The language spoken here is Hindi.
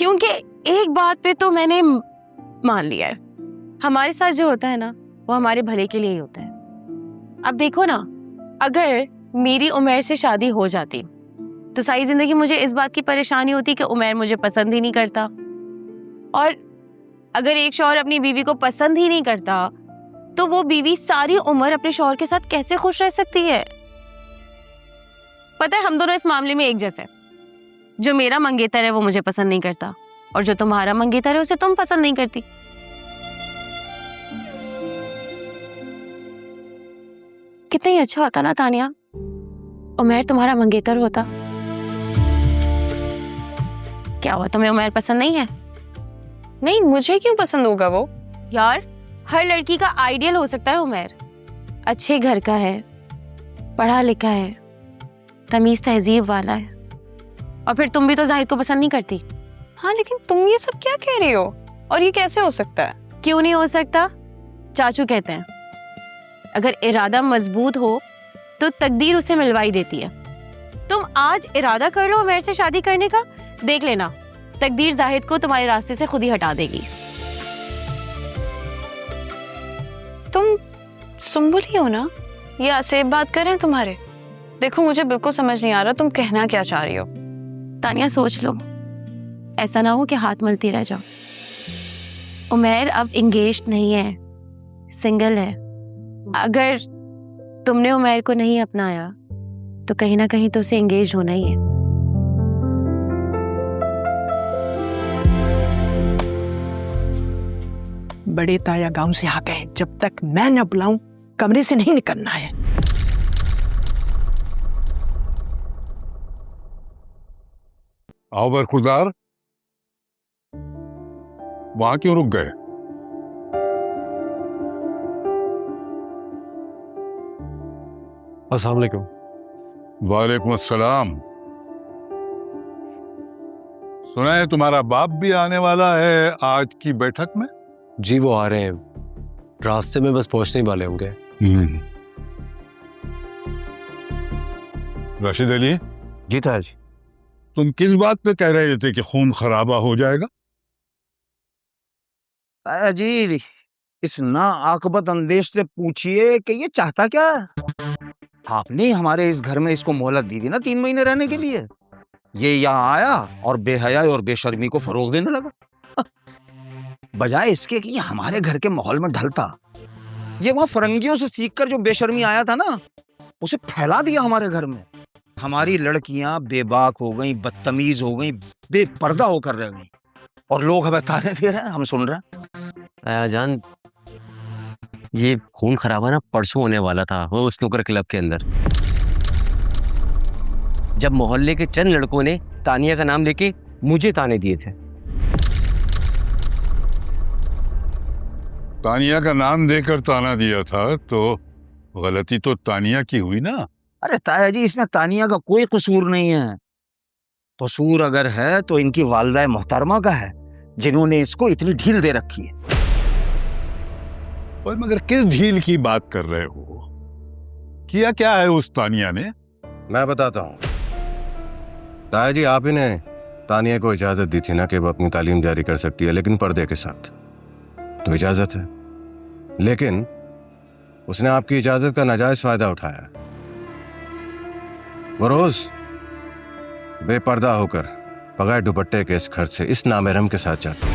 क्योंकि एक बात पे तो मैंने मान लिया है, हमारे साथ जो होता है ना वो हमारे भले के लिए ही होता है। अब देखो ना, अगर मेरी उमैर से शादी हो जाती तो सारी जिंदगी मुझे इस बात की परेशानी होती कि उमैर मुझे पसंद ही नहीं करता, और अगर एक शौहर अपनी बीवी को पसंद ही नहीं करता तो वो बीवी सारी उम्र अपने शौहर के साथ कैसे खुश रह सकती है। पता है, हम दोनों इस मामले में एक जैसे। जो मेरा मंगेतर है वो मुझे पसंद नहीं करता, और जो तुम्हारा मंगेतर है उसे तुम पसंद नहीं करती। कितना ही अच्छा होता ना तानिया, उमैर तुम्हारा मंगेतर होता। क्या हुआ, तुम्हें उमैर पसंद नहीं है? नहीं, मुझे क्यों पसंद होगा वो? यार, हर लड़की का आइडियल हो सकता है उमैर। अच्छे घर का है, पढ़ा लिखा है, तमीज तहजीब वाला है, और फिर तुम भी तो जाहिद को पसंद नहीं करती। हाँ, लेकिन तुम ये सब क्या कह रही हो? और ये कैसे हो सकता है? क्यों नहीं हो सकता? चाचू कहते हैं अगर इरादा मजबूत हो तो तकदीर उसे मिलवाई देती है। तुम आज इरादा कर लो उमैर से शादी करने का, देख लेना तकदीर जाहिद को तुम्हारे रास्ते से खुद ही हटा देगी। तुम सुम्बुल ही हो ना? ये आसेब बात कर रहे हैं तुम्हारे? देखो, मुझे बिल्कुल समझ नहीं आ रहा तुम कहना क्या चाह रही हो। तानिया, सोच लो, ऐसा ना हो कि हाथ मलती रह जाओ। उमैर अब इंगेज्ड नहीं है, सिंगल है। अगर तुमने उमैर को नहीं अपनाया तो कहीं ना कहीं तो उसे इंगेज होना ही है। बड़े ताया गांव से आ गए, जब तक मैं न बुलाऊं कमरे से नहीं निकलना है। आओ बरखुरदार, वहां क्यों रुक गए? अस्सलाम वालेकुम। वालेकुम अस्सलाम। सुना है तुम्हारा बाप भी आने वाला है आज की बैठक में? जी, वो आ रहे हैं, रास्ते में बस पहुंचने ही वाले होंगे। राशिद अली जी ताज, तुम किस बात पे कह रहे थे कि खून खराबा हो जाएगा? ताया जी, इस ना आकबत अंदेश से पूछिए कि ये चाहता क्या है। आपने हमारे इस घर में इसको मोहलत दी थी ना 3 महीने रहने के लिए। ये यहाँ आया और बेहयाई और बेशर्मी को फरोग देने लगा। बजाय इसके कि हमारे घर के माहौल में ढलता, ये वहां फरंगियों से सीखकर जो बेशर्मी आया था ना, उसे फैला दिया हमारे घर में। हमारी लड़कियां बेबाक हो गई, बदतमीज हो गई, बेपर्दा होकर रह गई, और लोग हमें ताने दे रहे हैं, हम सुन रहे हैं। जान, ये खून खराबा ना परसों होने वाला था वो स्नूकर क्लब के अंदर, जब मोहल्ले के चंद लड़कों ने तानिया का नाम लेके मुझे ताने दिए थे। तानिया का नाम देकर ताना दिया था तो गलती तो तानिया की हुई ना? अरे ताया जी, इसमें तानिया का कोई कसूर नहीं है। कसूर अगर है तो इनकी वालिदा मोहतरमा का है, जिन्होंने इसको इतनी ढील दे रखी है। और मगर किस ढील की बात कर रहे हो? किया क्या है उस तानिया ने? मैं बताता हूँ ताया जी, आप ही ने तानिया को इजाजत दी थी ना कि वो अपनी तालीम जारी कर सकती है, लेकिन पर्दे के साथ। तो इजाजत है, लेकिन उसने आपकी इजाजत का नाजायज फायदा उठाया। वो रोज बेपर्दा होकर बगैर दुपट्टे के इस घर से इस नामेरम के साथ जाती है।